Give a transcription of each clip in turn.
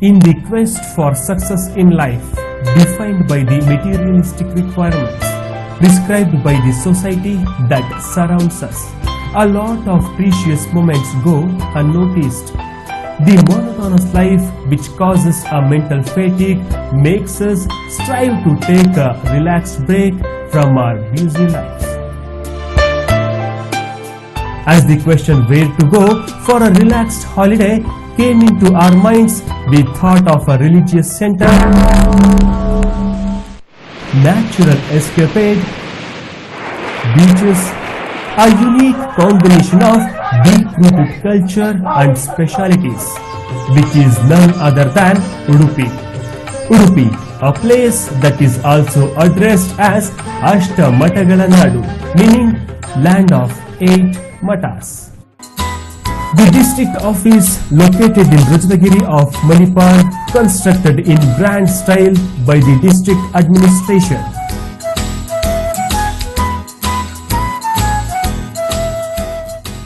In the quest for success in life, defined by the materialistic requirements prescribed by the society that surrounds us, a lot of precious moments go unnoticed. The monotonous life which causes a mental fatigue makes us strive to take a relaxed break from our busy life. As the question where to go for a relaxed holiday came into our minds, we thought of a religious center, natural escapade, beaches, a unique combination of deep-rooted culture and specialities, which is none other than Udupi. Udupi, a place that is also addressed as Ashtamatagala Nadu, meaning land of 8 matas. The district office located in Rajadagiri of Manipal, constructed in grand style by the district administration.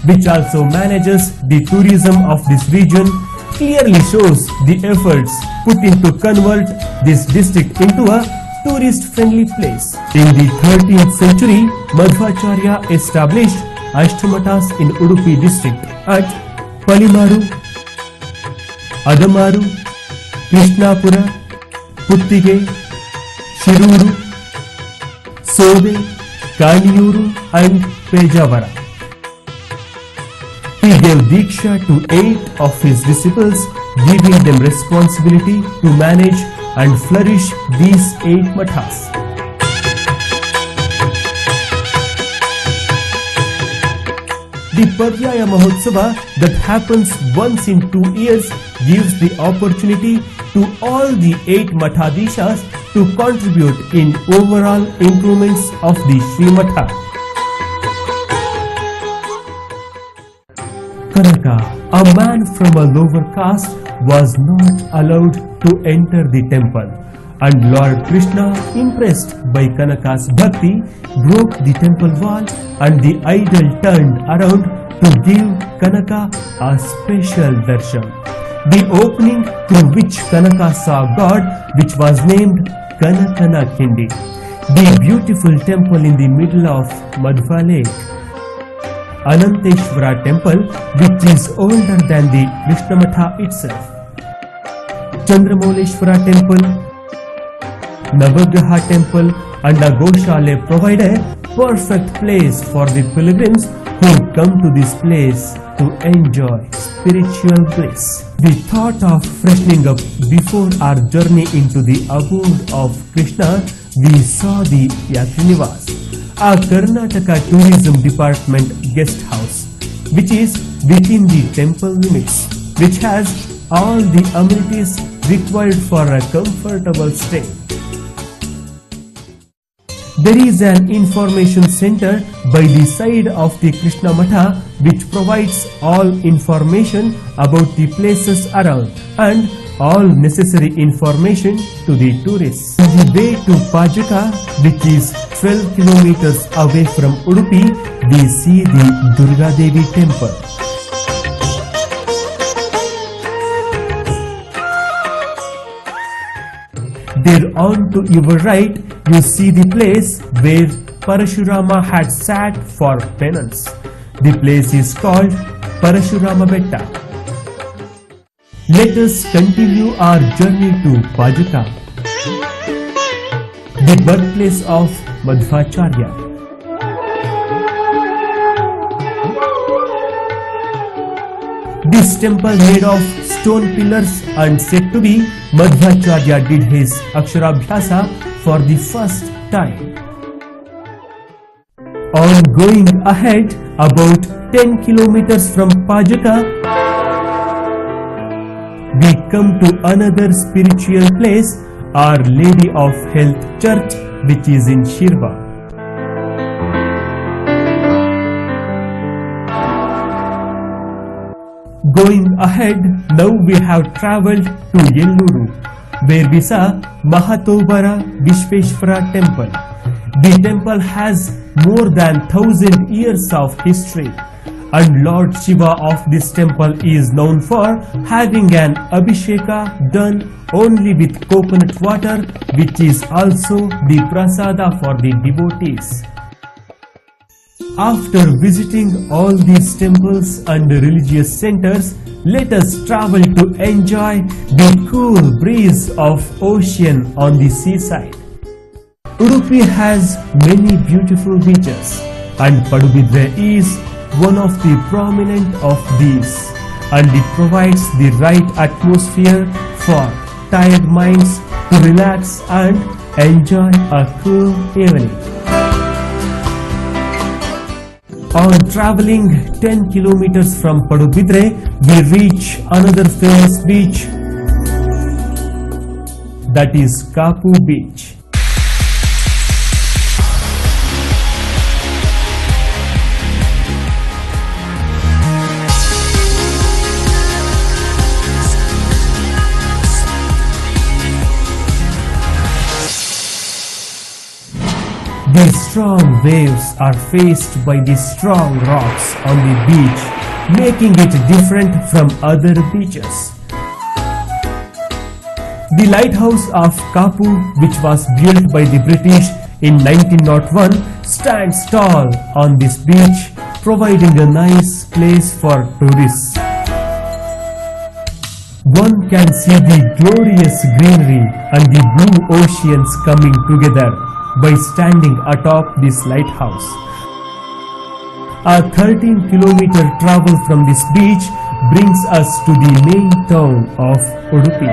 Which also manages the tourism of this region, clearly shows the efforts put in to convert this district into a tourist-friendly place. In the 13th century, Madhvacharya established Ashtamatas in Udupi district at Palimaru, Adamaru, Krishnapura, Puttige, Shiruru, Sode, Kaniyuru and Pejavara. He gave Diksha to 8 of his disciples, giving them responsibility to manage and flourish these 8 mathas. The Paryaya Mahotsava that happens once in 2 years gives the opportunity to all the 8 Mathadishas to contribute in overall improvements of the Sri Matha. Kanaka, a man from a lower caste, was not allowed to enter the temple, and Lord Krishna, impressed by Kanaka's bhakti, broke the temple wall and the idol turned around to give Kanaka a special darshan. The opening through which Kanaka saw God, which was named Kanakana Kindi, the beautiful temple in the middle of Madhva Lake. Ananteshwara temple, which is older than the Krishnamatha itself. Chandramauleshwara temple, Navagraha temple and a Goshale provide a perfect place for the pilgrims who come to this place to enjoy spiritual bliss. We thought of freshening up before our journey into the abode of Krishna. We saw the Yatrinivas, a Karnataka Tourism Department guest house, which is within the temple limits, which has all the amenities required for a comfortable stay. There is an information center by the side of the Krishna Matha, which provides all information about the places around and all necessary information to the tourists. On the way to Pajaka, which is 12 kilometers away from Udupi, we see the Durga Devi temple. There on to your right, you see the place where Parashurama had sat for penance. The place is called Parashurama Betta. Let us continue our journey to Pajaka, the birthplace of Madhvacharya. This temple made of stone pillars and said to be Madhvacharya did his Aksharabhyasa for the first time. On going ahead about 10 kilometers from Pajaka, we come to another spiritual place, Our Lady of Health Church, which is in Shirva. Going ahead, now we have travelled to Yelluru, where we saw Mahatobara Vishveshwara temple. The temple has more than 1000 years of history and Lord Shiva of this temple is known for having an abhisheka done only with coconut water, which is also the prasada for the devotees. After visiting all these temples and religious centers, let us travel to enjoy the cool breeze of ocean on the seaside. Udupi has many beautiful beaches, and Padubidre is one of the prominent of these, and it provides the right atmosphere for tired minds to relax and enjoy a cool evening. On traveling 10 kilometers from Padubidre, we reach another famous beach, that is Kapu Beach. These strong waves are faced by the strong rocks on the beach, making it different from other beaches. The lighthouse of Kapu, which was built by the British in 1901, stands tall on this beach, providing a nice place for tourists. One can see the glorious greenery and the blue oceans coming together by standing atop this lighthouse. A 13-kilometer travel from this beach brings us to the main town of Udupi.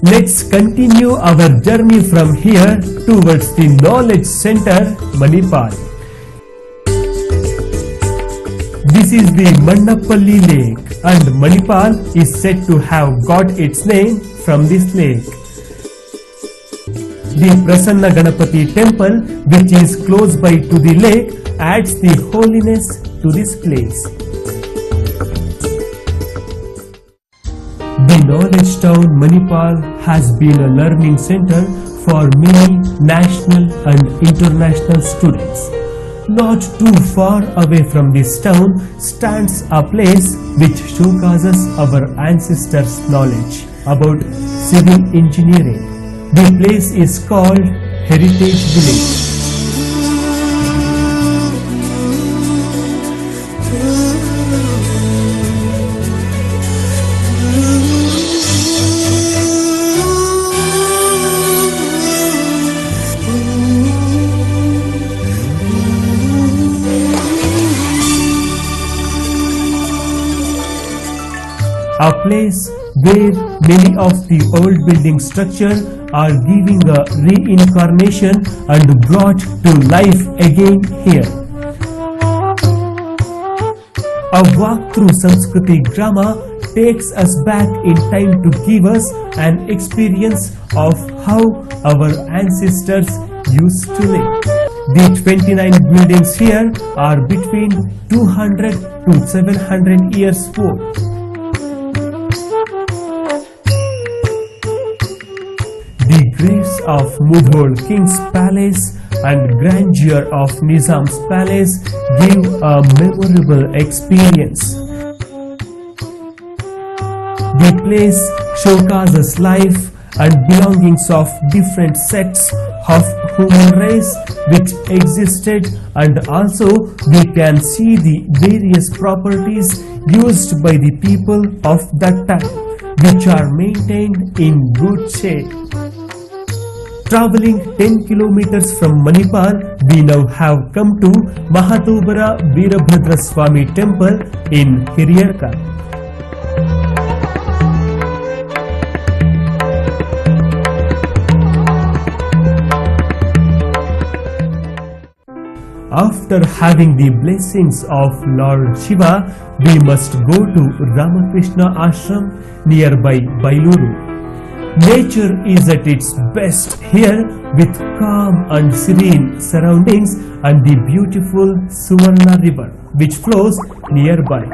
Let's continue our journey from here towards the knowledge center, Manipal. This is the Mannappalli lake, and Manipal is said to have got its name from this lake. The Prasanna Ganapati temple, which is close by to the lake, adds the holiness to this place. The knowledge town Manipal has been a learning center for many national and international students. Not too far away from this town stands a place which showcases our ancestors' knowledge about civil engineering. The place is called Heritage Village. A place where many of the old building structure are giving a reincarnation and brought to life again here. A walk through Sanskriti Grama takes us back in time to give us an experience of how our ancestors used to live. The 29 buildings here are between 200 to 700 years old. The grace of Mudhol King's Palace and grandeur of Nizam's Palace give a memorable experience. The place showcases life and belongings of different sects of human race which existed, and also we can see the various properties used by the people of that time, which are maintained in good shape. Traveling 10 kilometers from Manipal, we now have come to Mahatobara Veerabhadra Swami temple in Hiriyarka. After having the blessings of Lord Shiva, we must go to Ramakrishna Ashram nearby Bailuru. Nature is at its best here with calm and serene surroundings, and the beautiful Suvarna river which flows nearby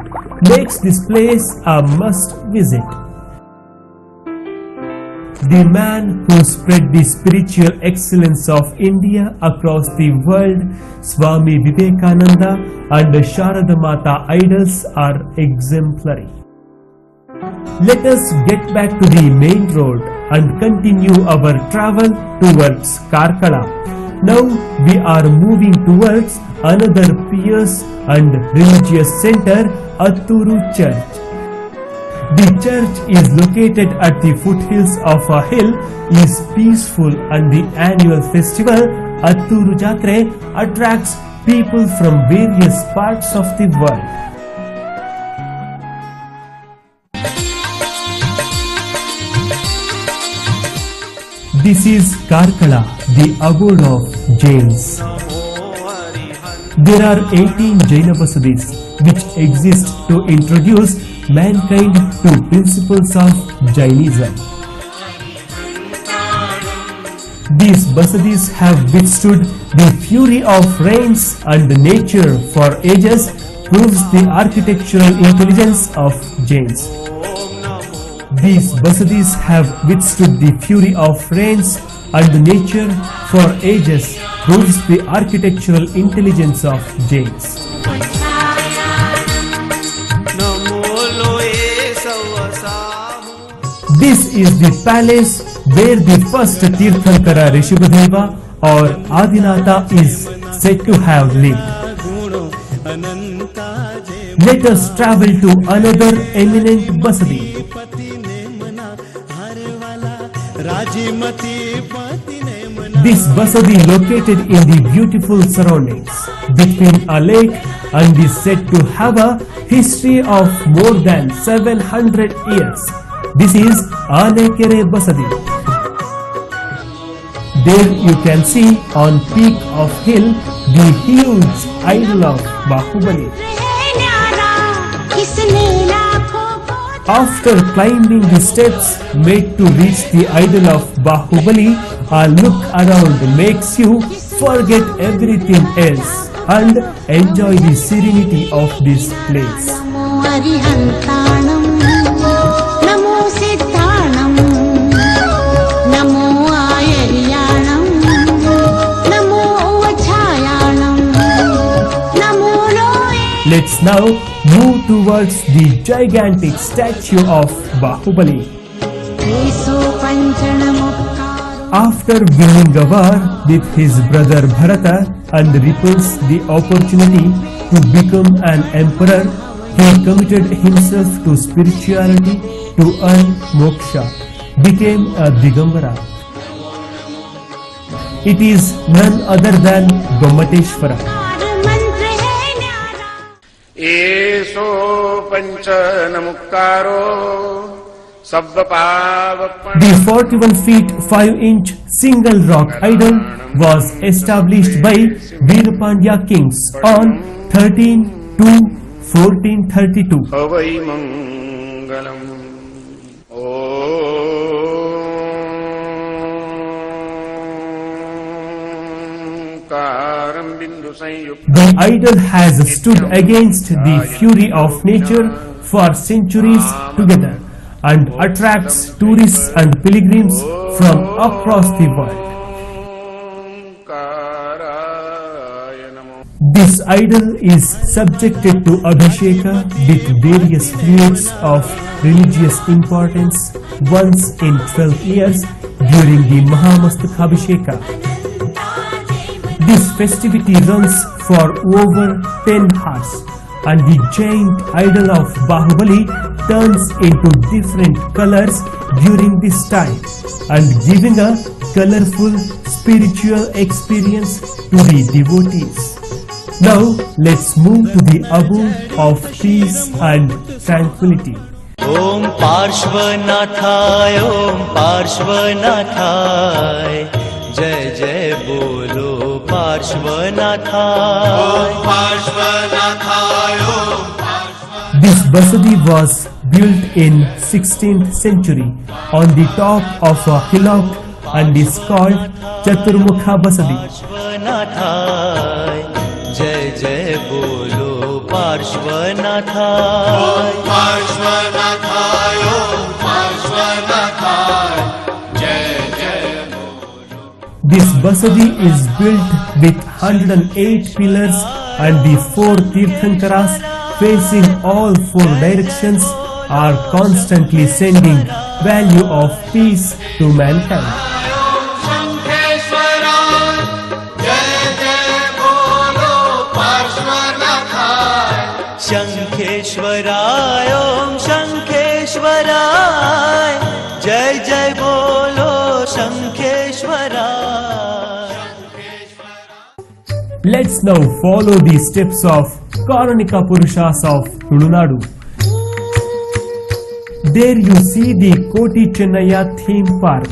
makes this place a must visit. the man who spread the spiritual excellence of India across the world, Swami Vivekananda and Sharada Mata idols are exemplary. Let us get back to the main road and continue our travel towards Karkala. Now we are moving towards another pious and religious center, Atturu Church. The church is located at the foothills of a hill, is peaceful, and the annual festival Atturu Jatre attracts people from various parts of the world. This is Karkala, the abode of Jains. There are 18 Jaina Basadis which exist to introduce mankind to principles of Jainism. These Basadis have withstood the fury of rains and nature for ages, proves the architectural intelligence of Jains. These Basadis have withstood the fury of rains and nature for ages, proves the architectural intelligence of Jains. This is the palace where the first Tirthankara Rishibhadeva or Adinatha is said to have lived. Let us travel to another eminent Basadi. This Basadi located in the beautiful surroundings between a lake and is said to have a history of more than 700 years. This is Anekere Basadi. There you can see on peak of hill the huge idol of Bahubali. After climbing the steps made to reach the idol of Bahubali, a look around makes you forget everything else and enjoy the serenity of this place. Let's now move towards the gigantic statue of Bahubali. After winning a war with his brother Bharata and repulsed the opportunity to become an emperor, he committed himself to spirituality to earn moksha, became a Digambara. It is none other than Gommateshwara. एसो पंचन मुक्तारो सब्ब पावक. The 41 feet 5-inch single rock idol was established by Veerapandya kings on 13/2/1432. अवै मंगलम. The idol has stood against the fury of nature for centuries together and attracts tourists and pilgrims from across the world. This idol is subjected to Abhisheka with various fluids of religious importance once in 12 years during the Mahamastakabhisheka. This festivity runs for over 10 hours and the giant idol of Bahubali turns into different colors during this time and giving a colorful spiritual experience to the devotees. Now let's move to the abode of peace and tranquility. Om Parshvanathay, Om Parshvanathay, Jai Jai Bolo Parshvanathay. Om Parshvanathay, Om Parshvanathay. This Basadi was built in 16th century on the top of a hillock and is called Chaturmukha Basadi. Parshvanathay, Jai Jai Bolo Parshvanathay. Om Parshvanathay, Om Parshvanathay. This basadi is built with 108 pillars and the 4 Tirthankaras facing all 4 directions are constantly sending value of peace to mankind. शंखेश्वराय ओम शंखेश्वराय जय जय बोलो शंखेश्वराय. Let's now follow the steps of Karanika Purushas of Tulunadu. There you see the Koti Chennaya theme park.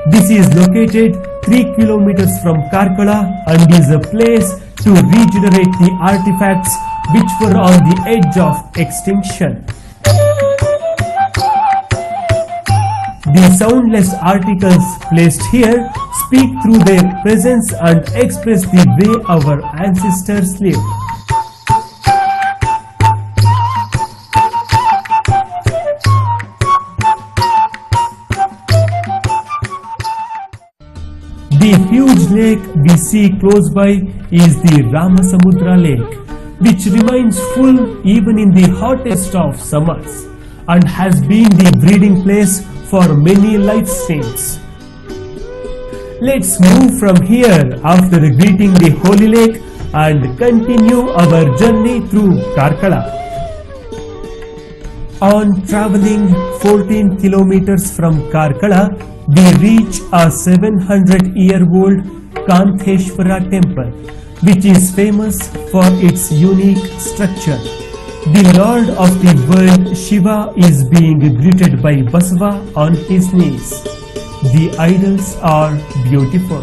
This is located 3 kilometers from Karkala and is a place to regenerate the artifacts which were on the edge of extinction. The soundless articles placed here speak through their presence and express the way our ancestors lived. The huge lake we see close by is the Ramasamudra lake, which remains full even in the hottest of summers and has been the breeding place for many life streams. Let's move from here after greeting the holy lake and continue our journey through Karkala. On traveling 14 kilometers from Karkala, we reach a 700-year-old Kantheshwara temple, which is famous for its unique structure. The Lord of the world Shiva is being greeted by Basava on his knees. The idols are beautiful.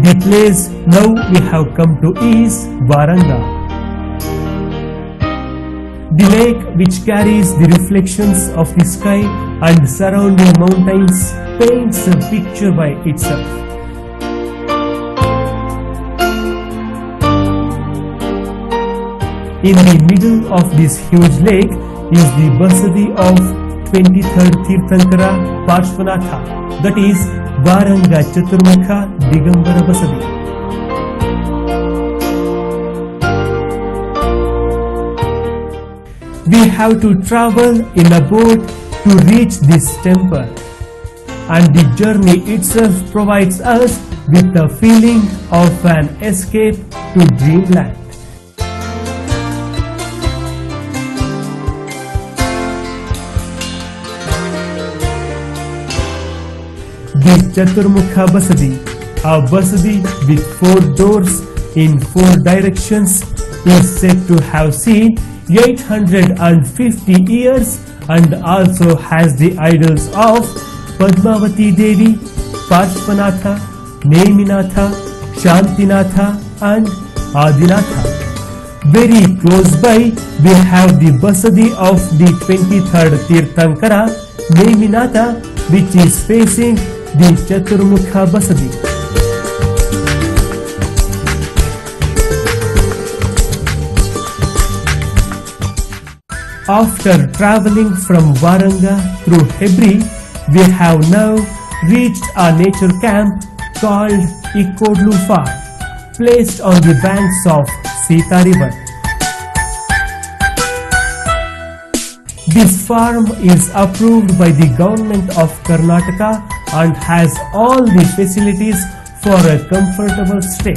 The place now we have come to is Varanga. The lake, which carries the reflections of the sky and surrounding mountains, paints a picture by itself. In the middle of this huge lake is the basadi of 23rd Tirthankara Parshvanatha, that is Varanga Chaturmukha Digambara Basadi. We have to travel in a boat to reach this temple, and the journey itself provides us with the feeling of an escape to dreamland. This Chaturmukha Basadi, a basadi with 4 doors in 4 directions, is said to have seen 850 years and also has the idols of Padmavati Devi, Parshvanatha, Neminatha, Shantinatha and Adinatha. Very close by we have the basadi of the 23rd Tirthankara, Neminatha, which is facing the Chaturmukha Basadi. After traveling from Varanga through Hebri, we have now reached a nature camp called Ikodlu Farm, placed on the banks of Sita River. This farm is approved by the government of Karnataka and has all the facilities for a comfortable stay.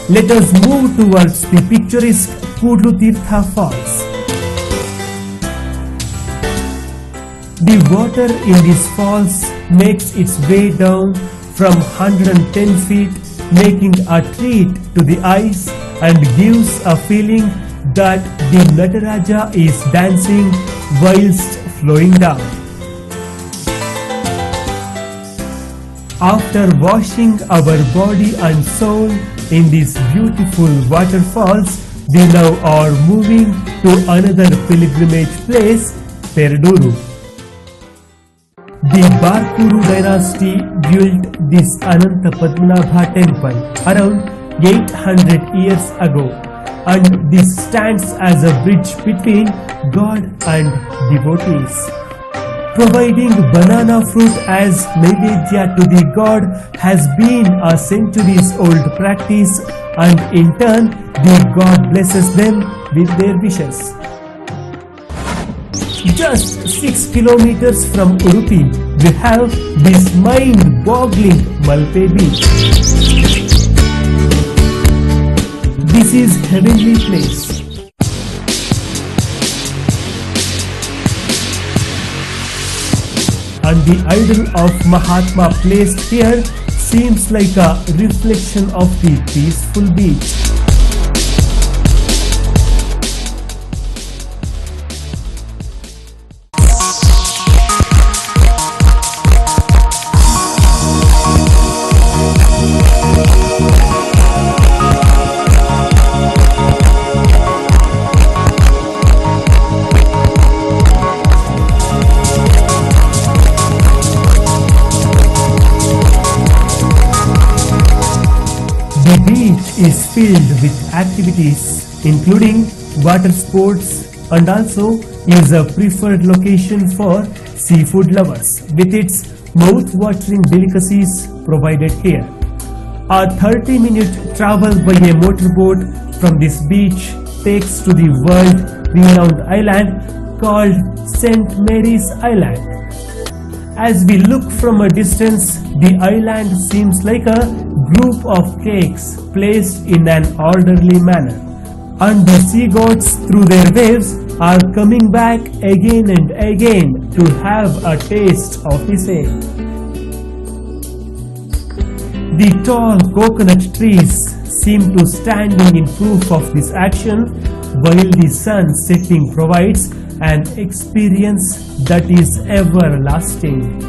Let us move towards the picturesque Kudlu Tirtha Falls. The water in these falls makes its way down from 110 feet, making a treat to the eyes and gives a feeling that the Nataraja is dancing whilst flowing down. After washing our body and soul in these beautiful waterfalls, we now are moving to another pilgrimage place, Peruduru. The Barkuru dynasty built this Ananta Padmanabha temple around 800 years ago, and this stands as a bridge between God and devotees. Providing banana fruit as naivedya to the god has been a centuries-old practice, and in turn the god blesses them with their wishes. Just 6 kilometers from Udupi, we have this mind-boggling Malpe beach. This is heavenly place. And the idol of Mahatma placed here seems like a reflection of the peaceful beach. The beach is filled with activities including water sports and also is a preferred location for seafood lovers with its mouth-watering delicacies provided here. A 30-minute travel by a motorboat from this beach takes to the world-renowned island called St. Mary's Island. As we look from a distance, the island seems like a group of cakes placed in an orderly manner, and the sea gods through their waves are coming back again and again to have a taste of the same. The tall coconut trees seem to standing in proof of this action, while the sun setting provides an experience that is everlasting.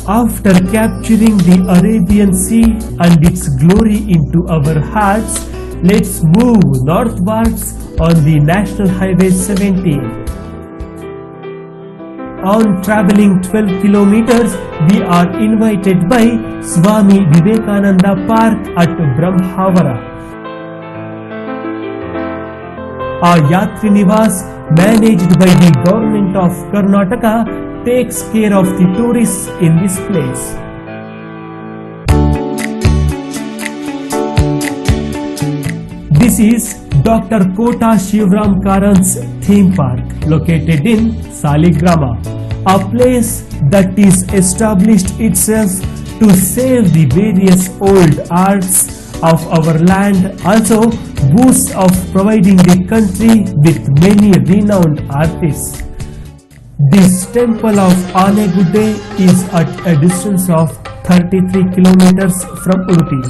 After capturing the Arabian Sea and its glory into our hearts, let's move northwards on the National Highway 17. On traveling 12 kilometers, we are invited by Swami Vivekananda Park at Brahmavara. A Yatri Niwas managed by the government of Karnataka takes care of the tourists in this place. This is Dr. Kota Shivram Karan's theme park located in Saligrama, a place that is established itself to save the various old arts of our land, also boasts of providing the country with many renowned artists. This temple of Anegude is at a distance of 33 kilometers from Udupi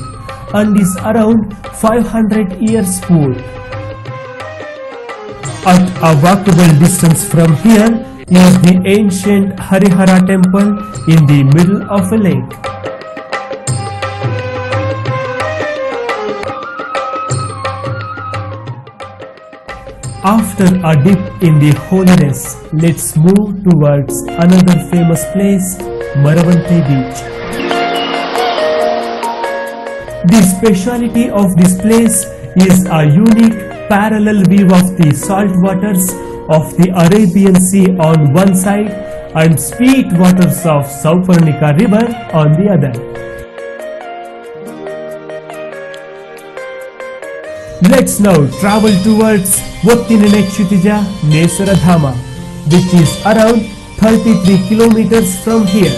and is around 500 years old. At a walkable distance from here is the ancient Harihara temple in the middle of a lake. After a dip in the holiness, let's move towards another famous place, Maravanti Beach. The speciality of this place is a unique parallel view of the salt waters of the Arabian Sea on one side and sweet waters of Sauparnika river on the other. Let's now travel towards Vottinenechutija Nesaradhama, which is around 33 kilometers from here.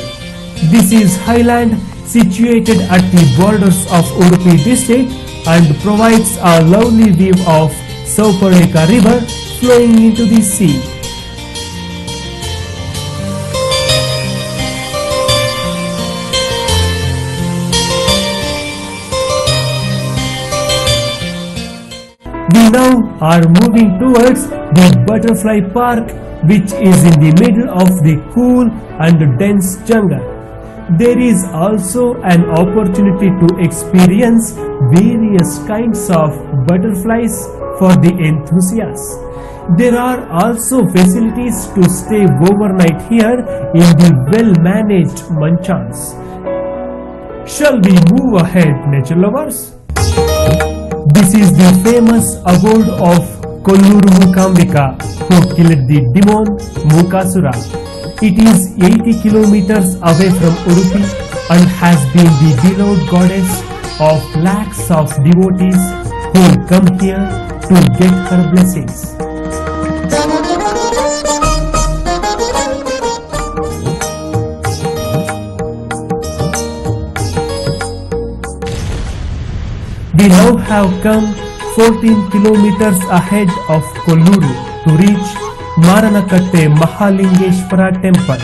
This is highland situated at the borders of Udupi district and provides a lovely view of Sauparnika river flowing into the sea. We now are moving towards the Butterfly Park, which is in the middle of the cool and dense jungle. There is also an opportunity to experience various kinds of butterflies for the enthusiasts. There are also facilities to stay overnight here in the well-managed Manchans. Shall we move ahead, nature lovers? This is the famous abode of Kolluru Mookambika, who killed the demon Mookasura. It is 80 kilometers away from Udupi and has been the beloved goddess of lakhs of devotees who come here to get her blessings. We now have come 14 kilometers ahead of Kolluru to reach Maranakatte Mahalingeshwara temple.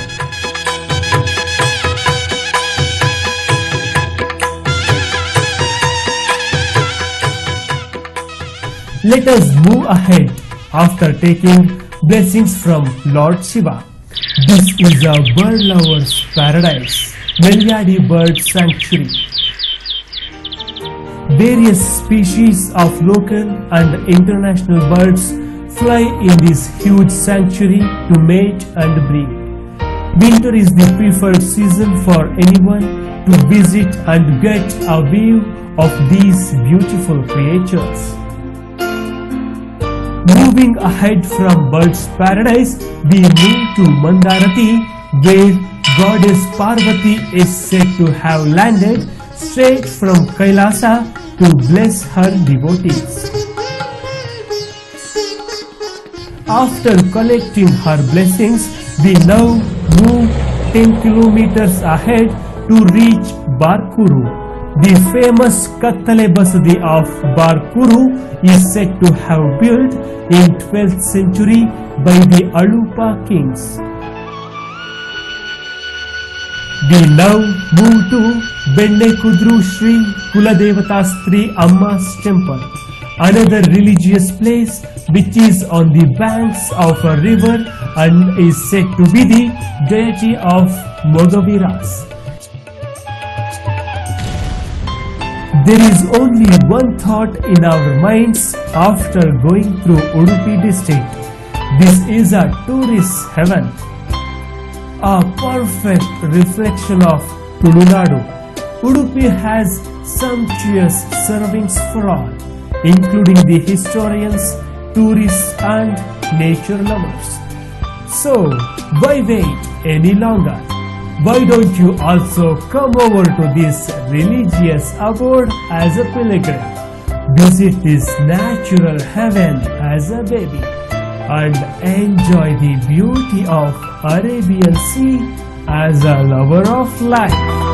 Let us move ahead after taking blessings from Lord Shiva. This is a bird lover's paradise, Nelyadi Bird Sanctuary. Various species of local and international birds fly in this huge sanctuary to mate and breed. Winter is the preferred season for anyone to visit and get a view of these beautiful creatures. Moving ahead from Bird's Paradise, we move to Mandarati, where Goddess Parvati is said to have landed straight from Kailasa to bless her devotees. After collecting her blessings, we now move 10 kilometers ahead to reach Barkuru. The famous Kattale Basadi of Barkuru is said to have built in 12th century by the Alupa kings. We now move to Bennekudru Sri Kuladevatastri Amma's temple, another religious place which is on the banks of a river and is said to be the deity of Mogaviras. There is only one thought in our minds after going through Udupi district. This is a tourist heaven, a perfect reflection of Tulunadu. Udupi has sumptuous servings for all, including the historians, tourists and nature lovers. So, why wait any longer? Why don't you also come over to this religious abode as a pilgrim? Visit this natural heaven as a baby and enjoy the beauty of Arabian Sea as a lover of life.